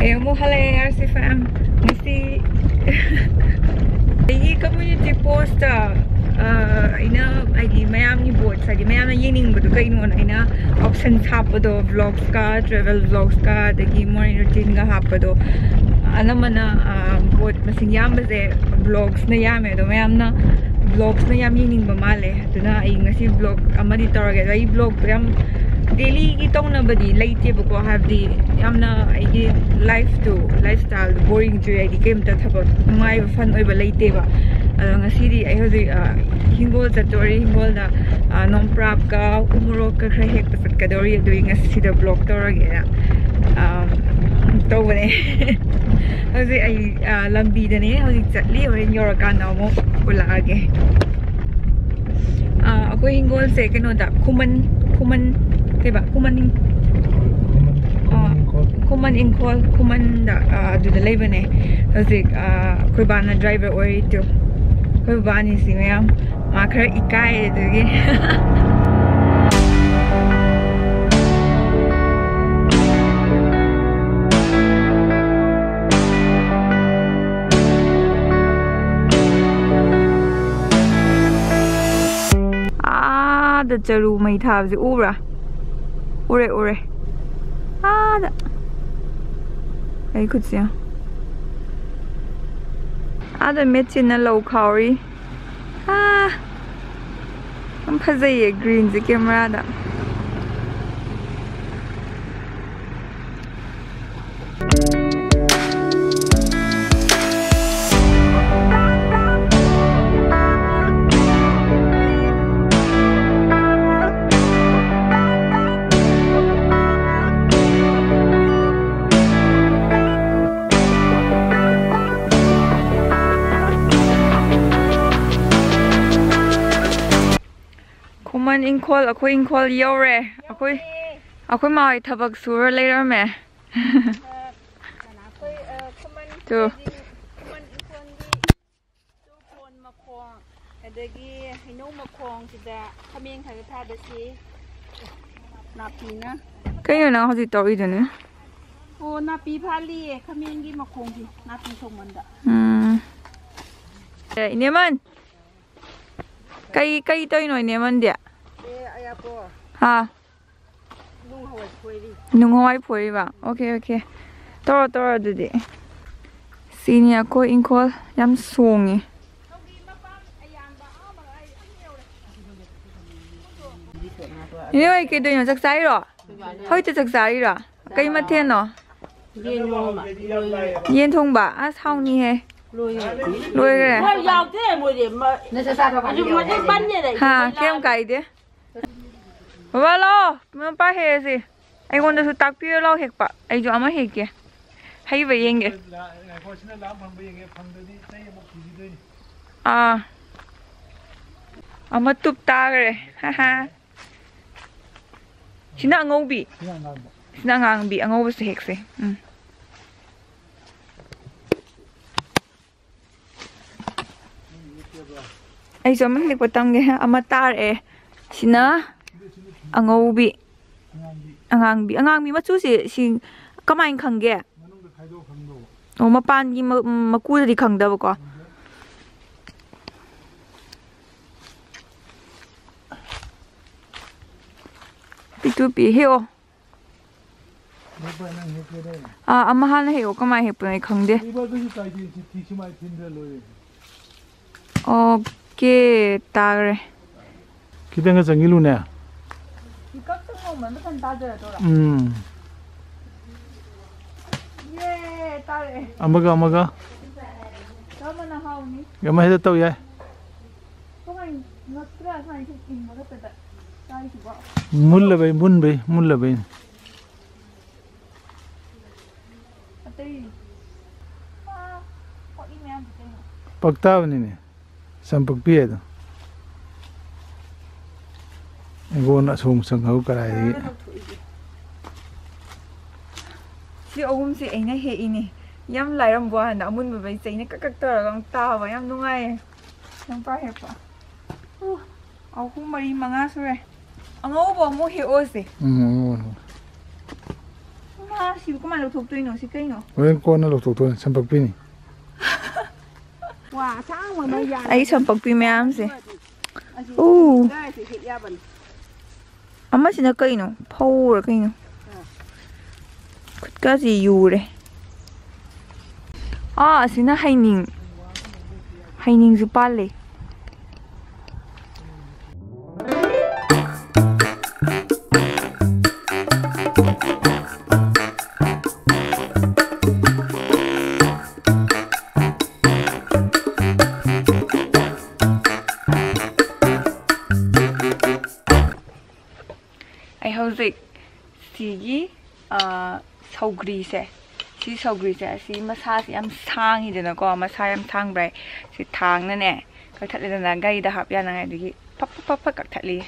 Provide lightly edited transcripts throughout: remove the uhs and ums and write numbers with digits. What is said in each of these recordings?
Ayun mo halaya si fam. Nisi Igi community post ina agi mayam ni boat sa mayam na yining budu kay no ina options hapado vlogs ka travel vlogs ka dagi morning routine ga hapado alam na boat masing yam base vlogs na yame do mayam na vlogs na yam yining ba male to na ay ngasi vlog amadi target ay vlog yam daily itong na badi late ko have the yamna ay lifestyle boring jo ay di kem ta thapag mai fun oi ba late ba ngasi di ay hozi hinggol sa story hinggol na nomprap ka umuro ka khra hek pat ka dori doing ngasi da vlog torage na to bane hozi ay lambi da ne hozi chatli or yor ka na mo ulage ako hinggol se kano da khuman diba? Khuman hinggol, khuman da do the labor ne. Kasi koi ba na driver or ito. Koi ba ni si mayam makara ikai do ge. Da charu mai tha ji ura ure da ai khutsia ada mechin na low kauri am phazai green ji camera da Khuman hinggol ako hinggol yore ako mai thabak sur later me to khuman hinggol di pon makhong adagi hino makhong sida khameng ha tha da si napi na kayo na hoji tori de ne o napi phali khameng gi makhong gi napi thongman da ineman kai toy noi ne man dia ha nung hawai phoi ba okay toro dudi sini ako hinggol yam songi ini oi ke do sak sai ro hoi te sak sai ro kai ma the no yen thong ba a sao ni he lôi cái này ha kem cày đi ba lo mình ba hè gì anh còn được tắc bia lo hệt bạ anh cho mà hệt kìa hay vậy anh kìa mà tụt ta rồi ha ha xin nào ngâu bị ngâu bị hệt gì ai cho mình lịch bắt nghe amatar sina angobi mà chú si cái anh khăng ge mà pan gì mà cua thì khăng đâu có bị heo amahan heo cái anh heo này khăng de Okay, tare. Kita nggak canggih lu nih. Ikat tuh mau mana kan tare tu lah. Ye, tare. Amaga. Kamu nak hau ni? Gak mah itu tahu ya. Kau main ngetras main ini mana peta. Tare cuba. Mun bay. Ati. Kau ini yang betul. Pakta ni. Sampak pia tu. Ego nak sung hau karai ni. Si ogum si ina he ini. Yam lai ram buah nak mun bebai si ini kakak terang tahu yam nungai. Yam pa he pa. Aku mari mangas re. Ang obo mo he osi. สิก็มาเราถูกตัวหนูสิใกล้หนู เว้นก้อนนั่นเราถูกตัวฉันปักปีนี่ ว่าช้างมันไม่ยา ไอ้ฉันปักปีแม่มสิอู้อามาสินะใกล้หนูพ่อหรือใกล้หนูก็สิอยู่เลยสินะให้นิ่งจุปาเลยhꯧzik sigi saugri se si masa si am sang hi dena ko masa yam thang brai si thang na ne ka that le na gai da hap ya na ngai digi pap ka that li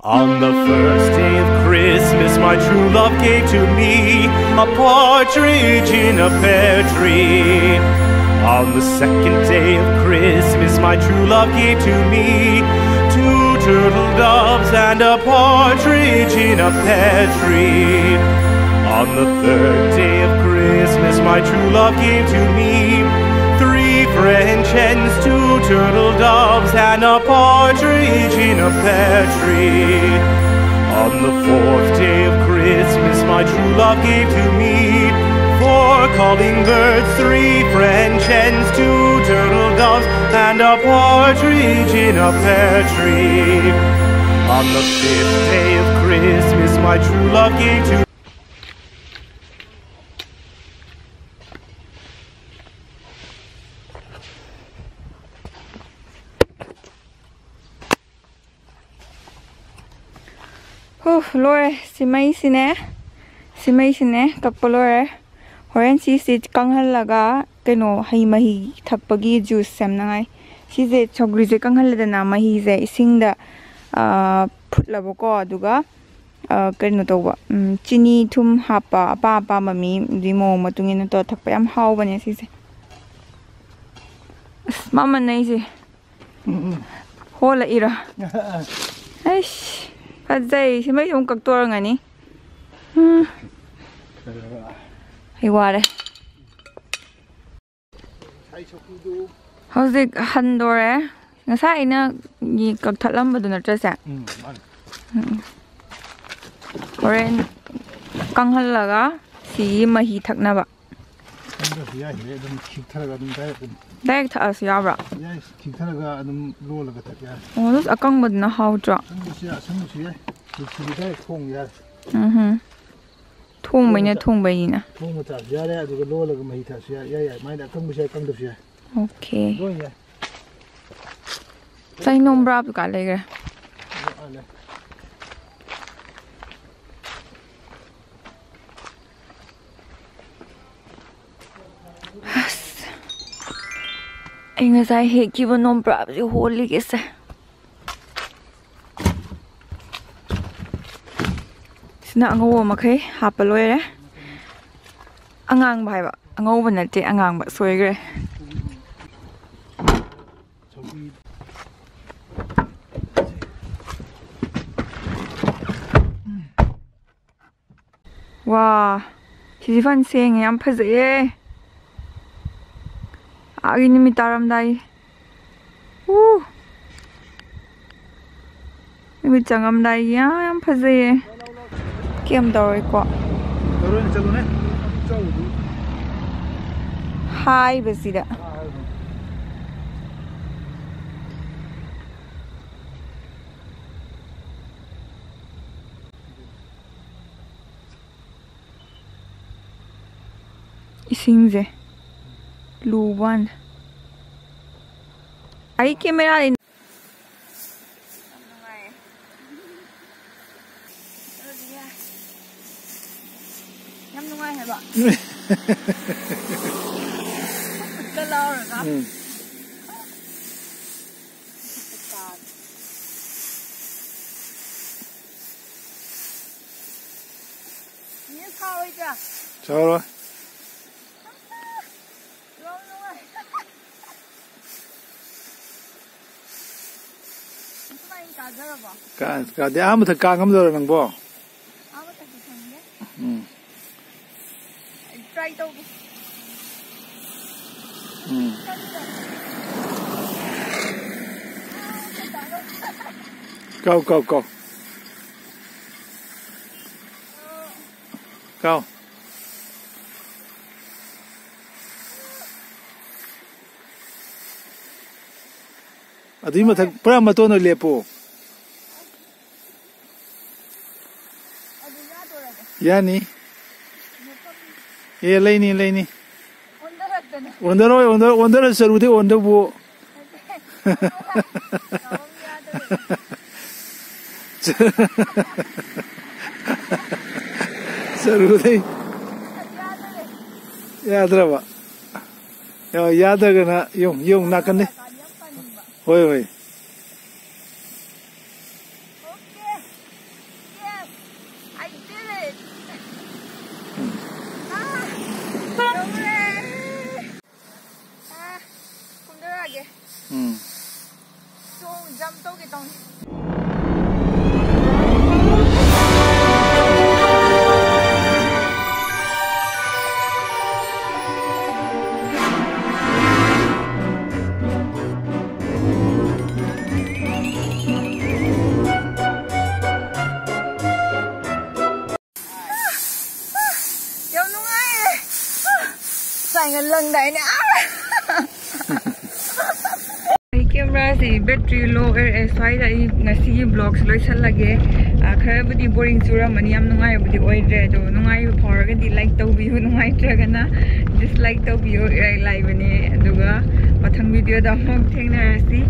On the first day of Christmas, my true love gave to me a partridge in a pear tree. On the second day of Christmas, my true love gave to me 2 turtle doves and a partridge in a pear tree. On the third day of Christmas, my true love gave to me 3 French hens, 2 turtle doves, and a partridge in a pear tree. On the 4th day of Christmas, my true love gave to me 4 calling birds, 3 French hens, 2 turtle doves, and a partridge in a pear tree. On the 5th day of Christmas, my true love gave to me lore si mai sine kapolore horen si kanghal laga keno hai mahi thakpagi juice sem nangai si je chogri je kanghal da na mahi je ising da phutlabo ko aduga keno toba chini thum hapa apa mami dimo matungin to thakpa yam haw bane si je mama nei je hola ira aish Fazay, si may yung kaktura nga ni. Hiware. How's it handore? Nasa ina ni kagtalam ba doon na siya? Oren kanghalaga si mahitak na ba? Direct taas yabra. Yes, 킥타라가 좀 로라가 타야. Das akang ba na hawdra? 선무시야. 킥타라 통야. Thong bay na thong bay na. Thong mo ta. Yare aduga lola ga mahita siya. Ya mai na akang musya akang dafya. Okay. Go ya. Sai nomprap ka lega. Inga sai heki ba nomprap si holy kese. Sina angaw makai hapaloy re. Angang ba ba? Angaw ba na te angang ba soy gre. 와, 시지판 생에 안 파세요. 아기님이 따람다이. 우. 이미 장암다이야 안 파세요. 게임 더 있고. 너는 저거네. 저거도. 하이 베시다. 이싱제 루반 아이 카메라에 nhắm đúng ai hả bạn? Cái lâu rồi đó. Như sao vậy chưa? Sao rồi? Lâu rồi. Cái này cả giờ rồi. Cả để 아무튼 까감 rồi nằng bò. 아무것도 못하는데? Try đâu. Go. Go. Adi mà thật pra mà tôi nói lepo. Yani. Ye leini. Ondar sarute onda bu. Sarute. Yadra ba. Yo yadra gana yung nakan ne. Hoi. Lần đấy nè. Cái camera thì battery low SY đây ngasi vlogs loi sal lage khara budi boring chura mani am nungai budi oidre do nungai phor ga di like to view nungai tragana dislike to view live ne aduga mathang video da mok thengna si